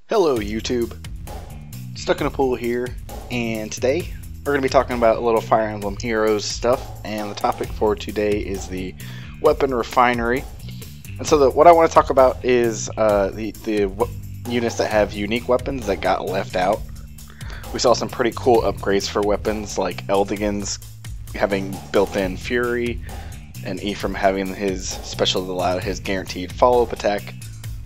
Hello YouTube, StuckInAPool here, and today we're going to be talking about a little Fire Emblem Heroes stuff, and the topic for today is the weapon refinery. And so what I want to talk about is the units that have unique weapons that got left out. We saw some pretty cool upgrades for weapons, like Eldigan's having built-in Fury, and Ephraim having his special that allowed his guaranteed follow-up attack.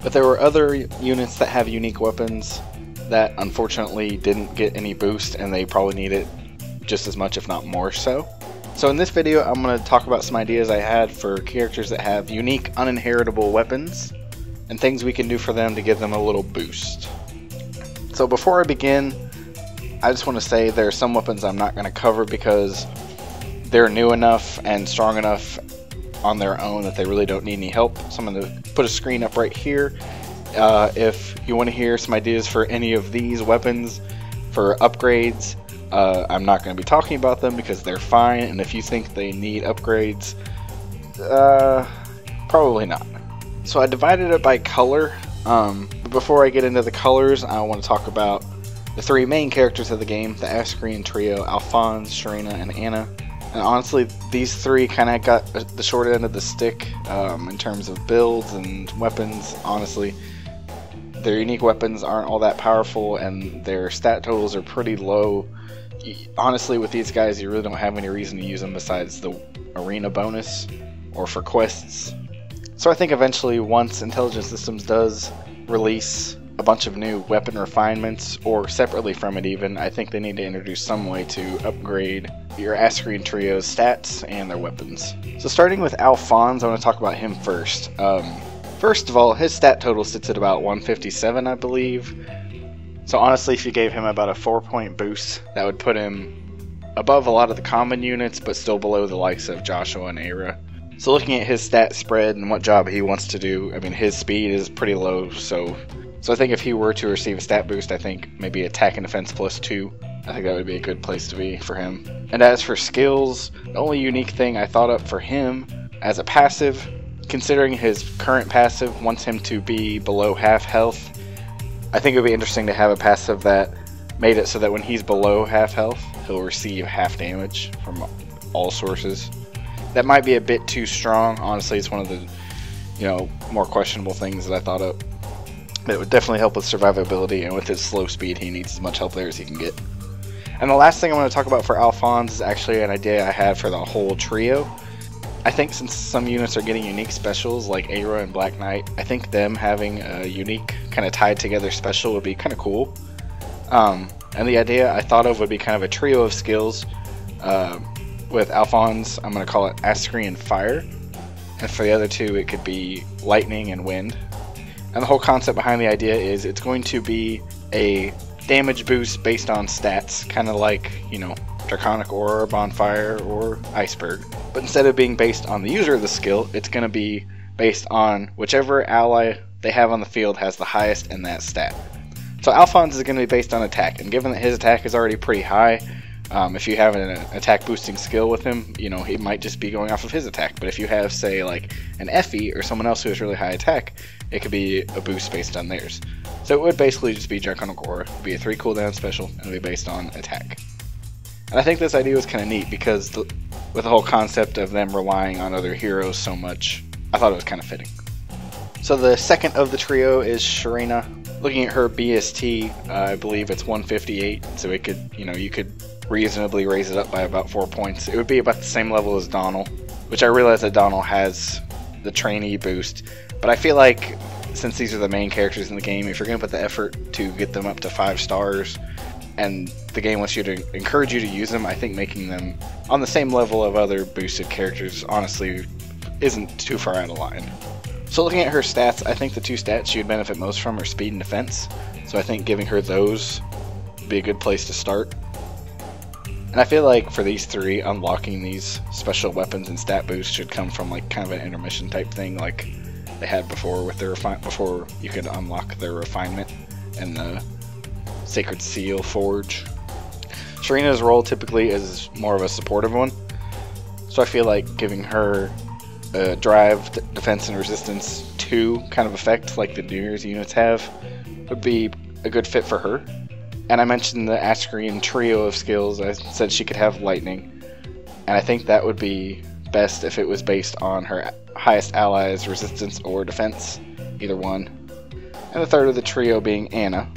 But there were other units that have unique weapons that unfortunately didn't get any boost, and they probably need it just as much, if not more so. So in this video, I'm going to talk about some ideas I had for characters that have unique uninheritable weapons, and things we can do for them to give them a little boost. So before I begin, I just want to say there are some weapons I'm not going to cover because they're new enough and strong enough on their own that they really don't need any help. So I'm going to put a screen up right here. If you want to hear some ideas for any of these weapons for upgrades, I'm not going to be talking about them because they're fine, and if you think they need upgrades, probably not. So I divided it by color. But before I get into the colors, I want to talk about the three main characters of the game, the Ascarian trio, Alphonse, Serena, and Tana. And honestly, these three kind of got the short end of the stick in terms of builds and weapons. Honestly, their unique weapons aren't all that powerful, and their stat totals are pretty low. Honestly, with these guys, you really don't have any reason to use them besides the arena bonus or for quests. So I think eventually, once Intelligent Systems does release a bunch of new weapon refinements, or separately from it even, I think they need to introduce some way to upgrade your Ascarian trio's stats and their weapons. So starting with Alphonse, I want to talk about him first. First of all, his stat total sits at about 157, I believe. So honestly, if you gave him about a 4-point boost, that would put him above a lot of the common units, but still below the likes of Joshua and Erika. So looking at his stat spread and what job he wants to do, I mean, his speed is pretty low, so I think if he were to receive a stat boost, I think maybe attack and defense +2. I think that would be a good place to be for him. And as for skills, the only unique thing I thought up for him as a passive, considering his current passive wants him to be below half health, I think it would be interesting to have a passive that made it so that when he's below half health, he'll receive half damage from all sources. That might be a bit too strong. Honestly, it's one of the more questionable things that I thought up. But it would definitely help with survivability, and with his slow speed, he needs as much help there as he can get. And the last thing I want to talk about for Alphonse is actually an idea I had for the whole trio. I think since some units are getting unique specials, like Erika and Black Knight, I think them having a unique kind of tied together special would be kind of cool. And the idea I thought of would be kind of a trio of skills. With Alphonse, I'm going to call it Ascarian Fire. And for the other two, it could be Lightning and Wind. And the whole concept behind the idea is it's going to be a damage boost based on stats, kind of like, Draconic Aura, Bonfire, or Iceberg. But instead of being based on the user of the skill, it's going to be based on whichever ally they have on the field has the highest in that stat. So Alphonse is going to be based on attack, and given that his attack is already pretty high, if you have an attack boosting skill with him, he might just be going off of his attack. But if you have, say, like an Effie or someone else who has really high attack, it could be a boost based on theirs. So it would basically just be Draconic Aura. It would be a 3 cooldown special, and it would be based on attack. And I think this idea was kind of neat because with the whole concept of them relying on other heroes so much, I thought it was kind of fitting. So the second of the trio is Serena. Looking at her BST, I believe it's 158, so it could, you could reasonably raise it up by about 4 points. It would be about the same level as Donald, which I realize that Donald has the trainee boost, but I feel like since these are the main characters in the game, if you're going to put the effort to get them up to 5 stars, and the game wants you to encourage you to use them, I think making them on the same level of other boosted characters honestly isn't too far out of line. So looking at her stats, I think the two stats she would benefit most from are speed and defense, so I think giving her those would be a good place to start. And I feel like for these three, unlocking these special weapons and stat boosts should come from like kind of an intermission type thing like they had before with their before you could unlock their refinement and the Sacred Seal Forge. Serena's role typically is more of a supportive one, so I feel like giving her drive, defense, and resistance 2 kind of effect like the New Year's units have would be a good fit for her. And I mentioned the Ascarian trio of skills. I said she could have lightning, and I think that would be best if it was based on her highest allies resistance or defense, either one. And the third of the trio being Anna,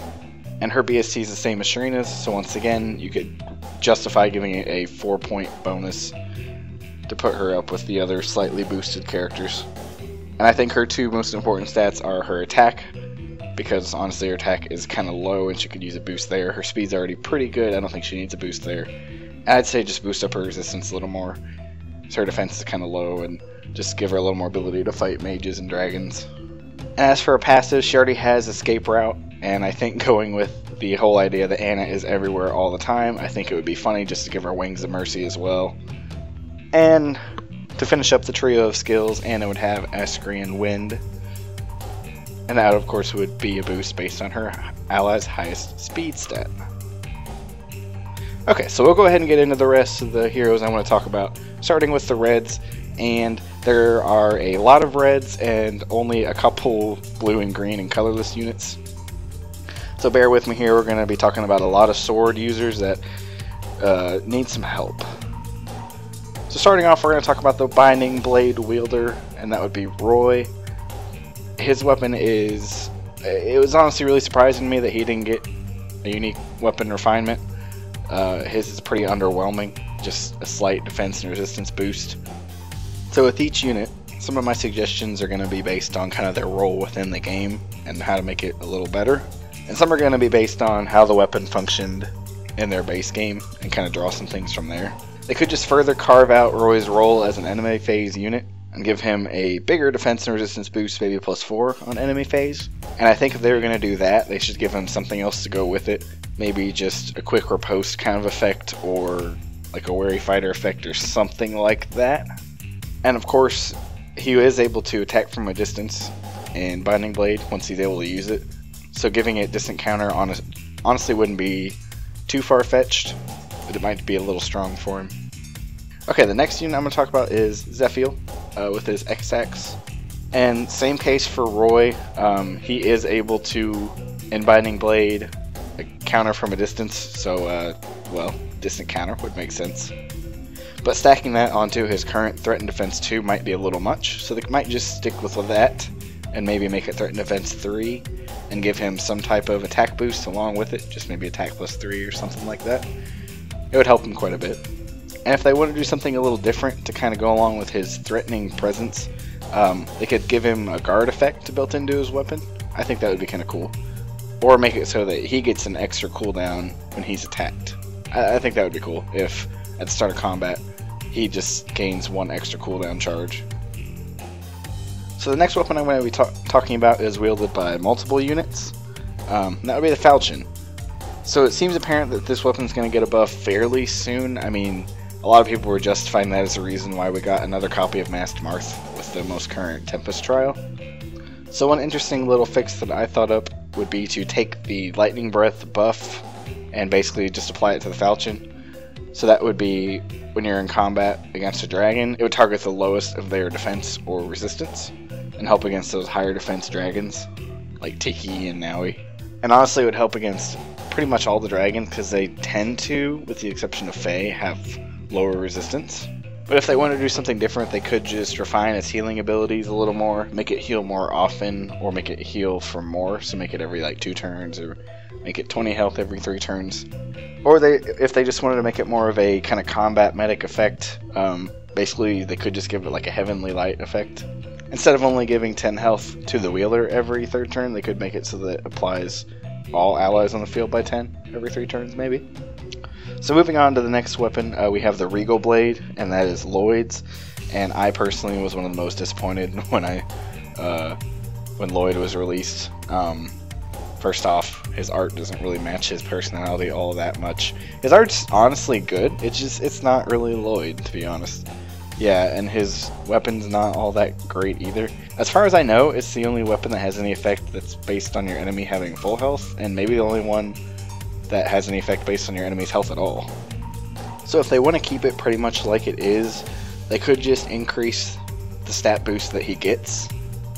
and her BST is the same as Serena's, so once again you could justify giving it a 4-point bonus to put her up with the other slightly boosted characters. And I think her 2 most important stats are her attack, because honestly her attack is kind of low and she could use a boost there. Her speed's already pretty good, I don't think she needs a boost there. And I'd say just boost up her resistance a little more, so her defense is kind of low, and just give her a little more ability to fight mages and dragons. And as for her passive, she already has escape route, and I think going with the whole idea that Anna is everywhere all the time, I think it would be funny just to give her Wings of Mercy as well. And to finish up the trio of skills, Anna would have Ascarian Wind, and that of course would be a boost based on her ally's highest speed stat. Okay, so we'll go ahead and get into the rest of the heroes I want to talk about, starting with the reds. And there are a lot of reds and only a couple blue and green and colorless units. So bear with me here, we're going to be talking about a lot of sword users that need some help. So starting off, we're going to talk about the Binding Blade wielder, and that would be Roy. His weapon is... it was honestly really surprising to me that he didn't get a unique weapon refinement. His is pretty underwhelming, just a slight defense and resistance boost. So with each unit, some of my suggestions are going to be based on kind of their role within the game and how to make it a little better. And some are going to be based on how the weapon functioned in their base game and kind of draw some things from there. They could just further carve out Roy's role as an enemy phase unit and give him a bigger defense and resistance boost, maybe +4 on enemy phase. And I think if they were going to do that, they should give him something else to go with it. Maybe just a quick riposte kind of effect, or like a wary fighter effect or something like that. And of course, he is able to attack from a distance in Binding Blade once he's able to use it. So giving it distant counter honestly wouldn't be too far-fetched, but it might be a little strong for him. Okay, the next unit I'm going to talk about is Zephyr with his X-Axe. And same case for Roy, he is able to, in Binding Blade, counter from a distance, so, well, distant counter would make sense. But stacking that onto his current threat and defense 2 might be a little much, so they might just stick with that and maybe make it threat and defense 3 and give him some type of attack boost along with it, just maybe attack +3 or something like that. It would help him quite a bit. And if they want to do something a little different to kind of go along with his threatening presence, they could give him a guard effect built into his weapon. I think that would be kind of cool. Or make it so that he gets an extra cooldown when he's attacked. I think that would be cool if at the start of combat he just gains 1 extra cooldown charge. So the next weapon I'm going to be talking about is wielded by multiple units. That would be the Falchion. So it seems apparent that this weapon is going to get a buff fairly soon. I mean, a lot of people were justifying that as a reason why we got another copy of Masked Marth with the most current Tempest trial. So one interesting little fix that I thought up would be to take the Lightning Breath buff and basically just apply it to the Falchion. So that would be when you're in combat against a dragon, it would target the lowest of their defense or resistance and help against those higher defense dragons like Tiki and Naui. And honestly it would help against pretty much all the dragons because they tend to, with the exception of Fae, have lower resistance. But if they want to do something different, they could just refine its healing abilities a little more, make it heal more often, or make it heal for more, so make it every like 2 turns, or make it 20 health every 3 turns. Or if they just wanted to make it more of a kind of combat medic effect, basically they could just give it like a Heavenly Light effect. Instead of only giving 10 health to the wheeler every 3rd turn, they could make it so that it applies all allies on the field by 10 every 3 turns maybe. So moving on to the next weapon, we have the Regal Blade, and that is Lloyd's. And I personally was one of the most disappointed when Lloyd was released. First off, his art doesn't really match his personality all that much. His art's honestly good, it's not really Lloyd, to be honest. Yeah, and his weapon's not all that great either. As far as I know, it's the only weapon that has any effect that's based on your enemy having full health, and maybe the only one that has any effect based on your enemy's health at all. So if they want to keep it pretty much like it is, they could just increase the stat boost that he gets,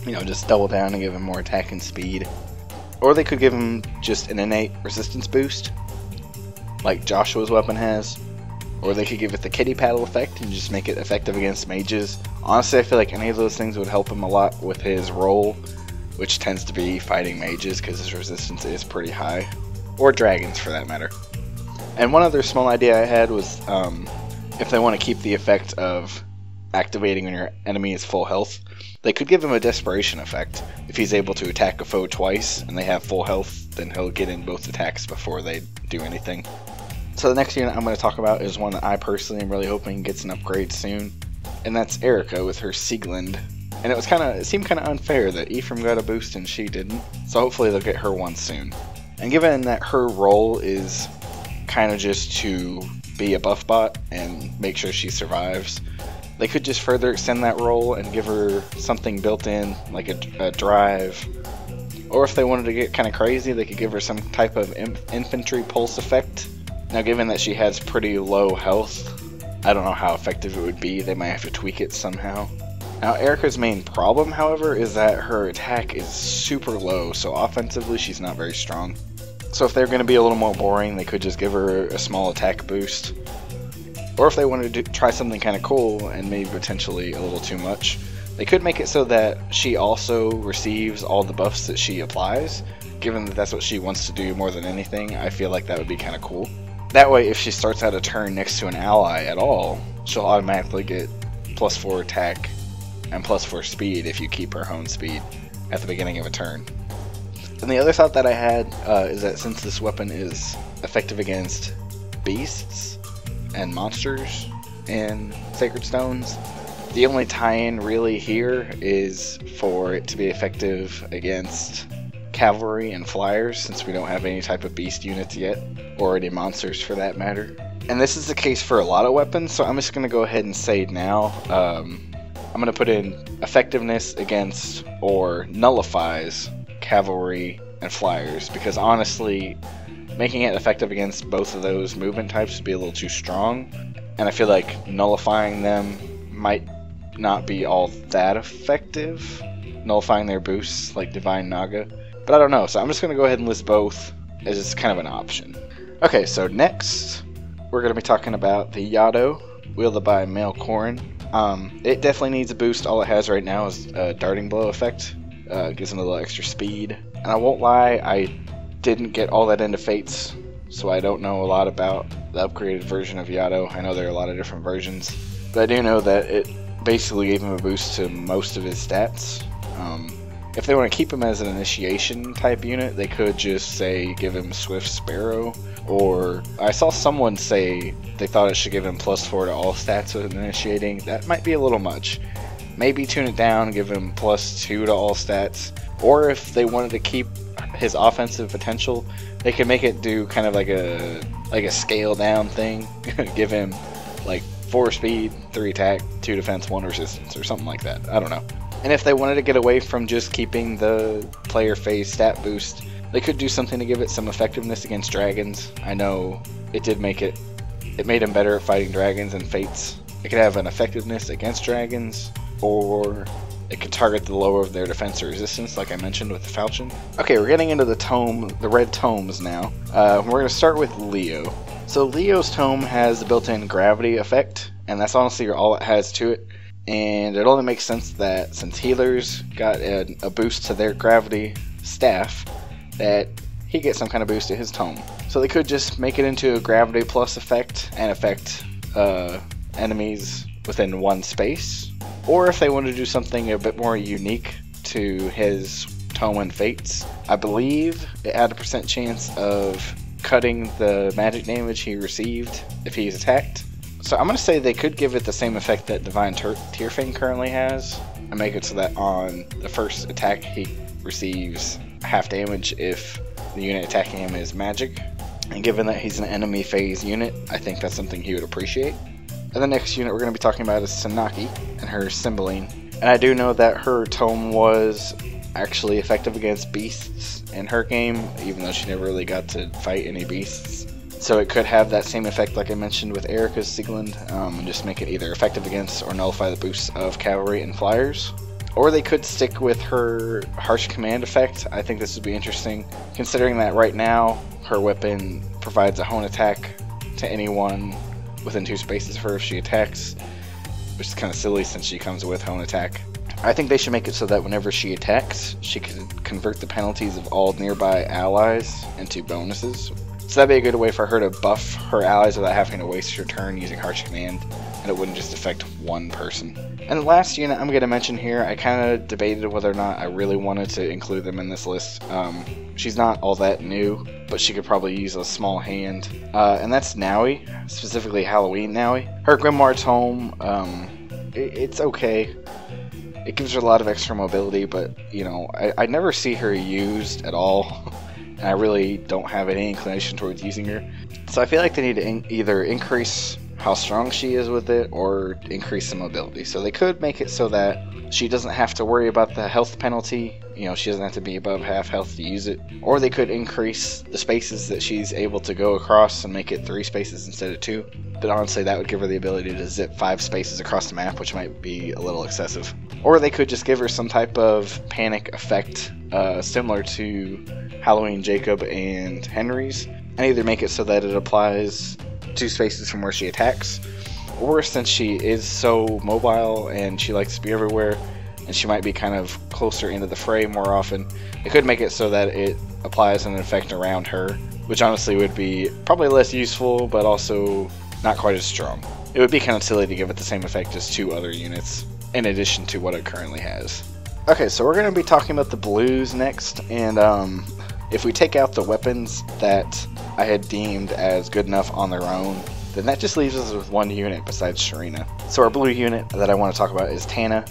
You know, just double down and give him more attack and speed. Or they could give him just an innate resistance boost, like Joshua's weapon has. Or they could give it the kitty paddle effect and just make it effective against mages. Honestly, I feel like any of those things would help him a lot with his role, which tends to be fighting mages because his resistance is pretty high. Or dragons, for that matter. And one other small idea I had was if they want to keep the effect of activating when your enemy is full health, they could give him a desperation effect. If he's able to attack a foe twice and they have full health, then he'll get in both attacks before they do anything. So the next unit I'm going to talk about is one that I personally am really hoping gets an upgrade soon, and that's Erika with her Sieglinde. And it seemed kind of unfair that Ephraim got a boost and she didn't, so hopefully they'll get her one soon. And given that her role is kind of just to be a buff bot and make sure she survives, they could just further extend that role and give her something built in, like a drive. Or if they wanted to get kind of crazy, they could give her some type of infantry pulse effect. Now, given that she has pretty low health, I don't know how effective it would be. They might have to tweak it somehow. Now, Erika's main problem, however, is that her attack is super low, so offensively she's not very strong. So if they're going to be a little more boring, they could just give her a small attack boost. Or if they wanted to try something kind of cool and maybe potentially a little too much, they could make it so that she also receives all the buffs that she applies. Given that that's what she wants to do more than anything, I feel like that would be kind of cool. That way, if she starts out a turn next to an ally at all, she'll automatically get +4 attack and +4 speed if you keep her own speed at the beginning of a turn. And the other thought that I had is that since this weapon is effective against beasts and monsters and sacred stones, the only tie-in really here is for it to be effective against cavalry and flyers, since we don't have any type of beast units yet, or any monsters for that matter. And this is the case for a lot of weapons, so I'm just going to go ahead and say now, I'm going to put in effectiveness against or nullifies cavalry and flyers, because honestly, making it effective against both of those movement types would be a little too strong, and I feel like nullifying them might not be all that effective, nullifying their boosts like Divine Naga. But I don't know, so I'm just going to go ahead and list both as it's kind of an option. Okay, so next, we're going to be talking about the Yato, wielded by Male Corrin. It definitely needs a boost. All it has right now is a darting blow effect. Gives him a little extra speed. And I won't lie, I didn't get all that into Fates, so I don't know a lot about the upgraded version of Yato. I know there are a lot of different versions, but I do know that it basically gave him a boost to most of his stats. If they want to keep him as an initiation type unit, they could just say give him Swift Sparrow, or I saw someone say they thought it should give him +4 to all stats with initiating. That might be a little much. Maybe tune it down, give him +2 to all stats, or if they wanted to keep his offensive potential, they could make it do kind of like a scale down thing. Give him like 4 speed, 3 attack, 2 defense, 1 resistance, or something like that. I don't know. And if they wanted to get away from just keeping the player phase stat boost, they could do something to give it some effectiveness against dragons. I know it made him better at fighting dragons and fates. It could have an effectiveness against dragons, or it could target the lower of their defense or resistance, like I mentioned with the Falchion. Okay, we're getting into the red tomes now. We're going to start with Leo. So Leo's tome has the built-in gravity effect, and that's honestly all it has to it. And it only makes sense that since healers got a boost to their gravity staff, that he gets some kind of boost to his tome. So they could just make it into a gravity plus effect and affect enemies within one space. Or if they want to do something a bit more unique to his tome and fates, I believe it had a % chance of cutting the magic damage he received if he's attacked. So I'm going to say they could give it the same effect that Divine Tearfang currently has, and make it so that on the first attack he receives half damage if the unit attacking him is magic. And given that he's an enemy phase unit, I think that's something he would appreciate. And the next unit we're going to be talking about is Sanaki and her Cymbeline. And I do know that her tome was actually effective against beasts in her game, even though she never really got to fight any beasts. So it could have that same effect like I mentioned with Erika's Sieglinde, and just make it either effective against or nullify the boosts of cavalry and flyers. Or they could stick with her harsh command effect. I think this would be interesting, considering that right now her weapon provides a hone attack to anyone within 2 spaces of her if she attacks, which is kind of silly since she comes with hone attack. I think they should make it so that whenever she attacks, she can convert the penalties of all nearby allies into bonuses. So that'd be a good way for her to buff her allies without having to waste her turn using harsh command, and it wouldn't just affect one person. And the last unit I'm going to mention here, I kind of debated whether or not I really wanted to include them in this list. She's not all that new, but she could probably use a small hand, and that's Naui, specifically Halloween Naui. Her Grimoire Tome, it's okay. It gives her a lot of extra mobility, but, you know, I never see her used at all, and I really don't have any inclination towards using her. So I feel like they need to either increase how strong she is with it, or increase the mobility. So they could make it so that she doesn't have to worry about the health penalty, you know, she doesn't have to be above half health to use it. Or they could increase the spaces that she's able to go across and make it 3 spaces instead of 2. But honestly, that would give her the ability to zip 5 spaces across the map, which might be a little excessive. Or they could just give her some type of panic effect, similar to Halloween Jacob and Henry's, and either make it so that it applies 2 spaces from where she attacks, or since she is so mobile and she likes to be everywhere, and she might be kind of closer into the fray more often, it could make it so that it applies an effect around her, which honestly would be probably less useful, but also not quite as strong. It would be kind of silly to give it the same effect as 2 other units, in addition to what it currently has. Okay, so we're going to be talking about the blues next, and if we take out the weapons that I had deemed as good enough on their own, then that just leaves us with 1 unit besides Serena. So our blue unit that I want to talk about is Tana,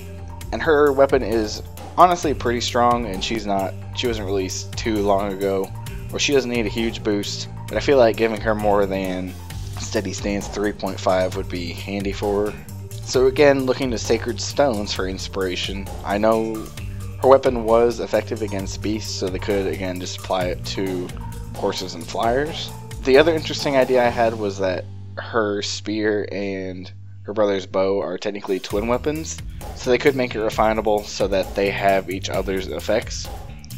and her weapon is honestly pretty strong, and she wasn't released too long ago, or she doesn't need a huge boost, but I feel like giving her more than Steady Stance 3.5 would be handy for her. So again, looking to Sacred Stones for inspiration. I know her weapon was effective against beasts, so they could again just apply it to horses and flyers. The other interesting idea I had was that her spear and her brother's bow are technically twin weapons, so they could make it refinable so that they have each other's effects.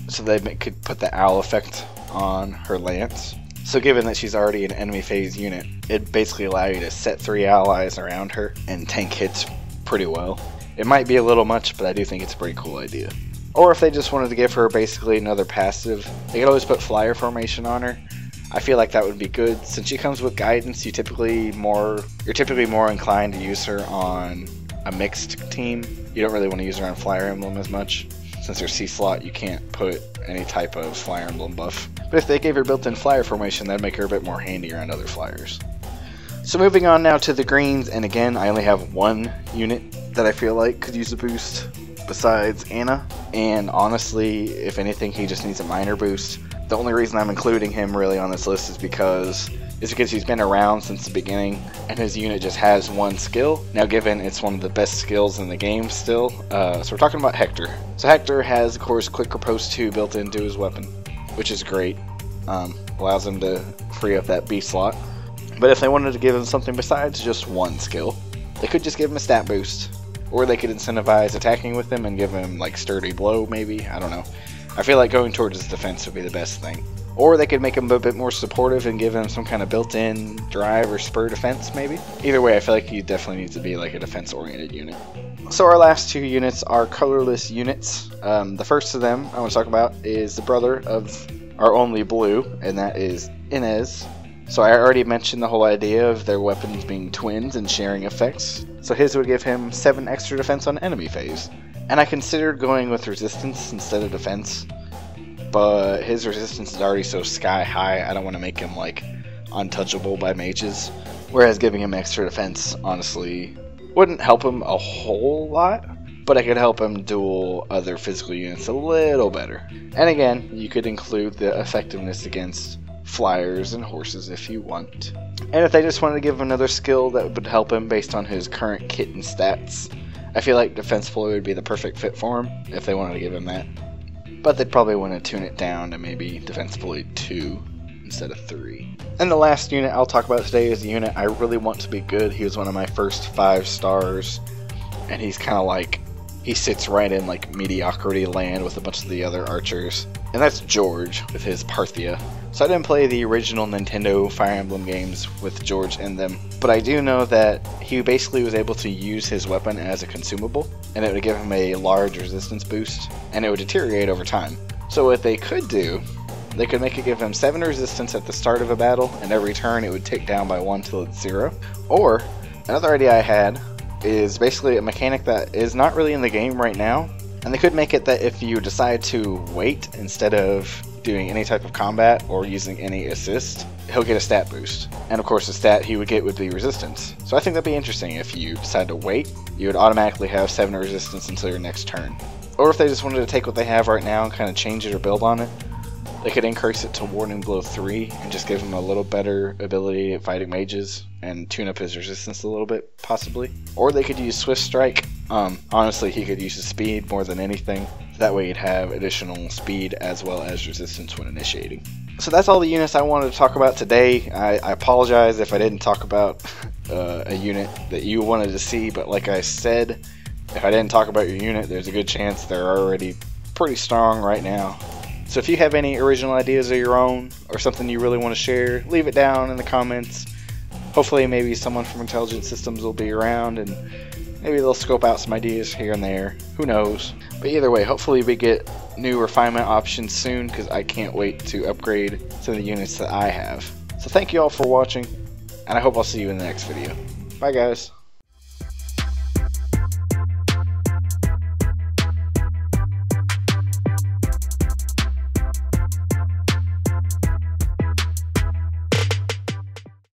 So they could put the owl effect on her lance. So given that she's already an enemy phase unit, it'd basically allow you to set 3 allies around her and tank hits pretty well. It might be a little much, but I do think it's a pretty cool idea. Or if they just wanted to give her basically another passive, they could always put flyer formation on her. I feel like that would be good. Since she comes with guidance, you're typically more inclined to use her on a mixed team. You don't really want to use her on Flyer Emblem as much. Since her C slot, you can't put any type of Flyer Emblem buff. But if they gave her built-in flyer formation, that'd make her a bit more handy around other flyers. So moving on now to the greens, and again, I only have 1 unit that I feel like could use a boost besides Anna. And honestly, if anything, he just needs a minor boost. The only reason I'm including him really on this list is because he's been around since the beginning, and his unit just has 1 skill. Now given it's one of the best skills in the game still, so we're talking about Hector. So Hector has, of course, Quick Riposte 2 built into his weapon, which is great. Allows him to free up that B slot. But if they wanted to give him something besides just 1 skill, they could just give him a stat boost. Or they could incentivize attacking with him and give him like Sturdy Blow maybe, I don't know. I feel like going towards his defense would be the best thing. Or they could make him a bit more supportive and give him some kind of built-in drive or spur defense, maybe. Either way, I feel like he definitely needs to be like a defense-oriented unit. So our last 2 units are colorless units. The first of them I want to talk about is the brother of our only blue, and that is Innies. So I already mentioned the whole idea of their weapons being twins and sharing effects. So his would give him 7 extra defense on enemy phase. And I considered going with resistance instead of defense, but his resistance is already so sky high, I don't want to make him like untouchable by mages. Whereas giving him extra defense honestly wouldn't help him a whole lot, but I could help him duel other physical units a little better. And again, you could include the effectiveness against flyers and horses if you want. And if they just wanted to give him another skill that would help him based on his current kit and stats, I feel like Defense Ploy would be the perfect fit for him if they wanted to give him that. But they'd probably want to tune it down to maybe Defense Ploy 2 instead of 3. And the last unit I'll talk about today is a unit I really want to be good. He was one of my first 5 stars, and he's he sits right in like mediocrity land with a bunch of the other archers. And that's George with his Parthia. So I didn't play the original Nintendo Fire Emblem games with George in them, but I do know that he basically was able to use his weapon as a consumable, and it would give him a large resistance boost, and it would deteriorate over time. So what they could do, they could make it give him 7 resistance at the start of a battle, and every turn it would tick down by 1 till it's 0. Or, another idea I had is basically a mechanic that is not really in the game right now, and they could make it that if you decide to wait instead of doing any type of combat or using any assist, he'll get a stat boost. And of course the stat he would get would be resistance. So I think that'd be interesting. If you decide to wait, you would automatically have 7 resistance until your next turn. Or if they just wanted to take what they have right now and kind of change it or build on it, they could increase it to Warning Blow 3 and just give him a little better ability at fighting mages and tune up his resistance a little bit, possibly. Or they could use Swift Strike. Honestly, he could use his speed more than anything. That way he'd have additional speed as well as resistance when initiating. So that's all the units I wanted to talk about today. I apologize if I didn't talk about a unit that you wanted to see, but like I said, if I didn't talk about your unit, there's a good chance they're already pretty strong right now. So if you have any original ideas of your own, or something you really want to share, leave it down in the comments. Hopefully maybe someone from Intelligent Systems will be around, and maybe they'll scope out some ideas here and there. Who knows? But either way, hopefully we get new refinement options soon, because I can't wait to upgrade some of the units that I have. So thank you all for watching, and I hope I'll see you in the next video. Bye guys.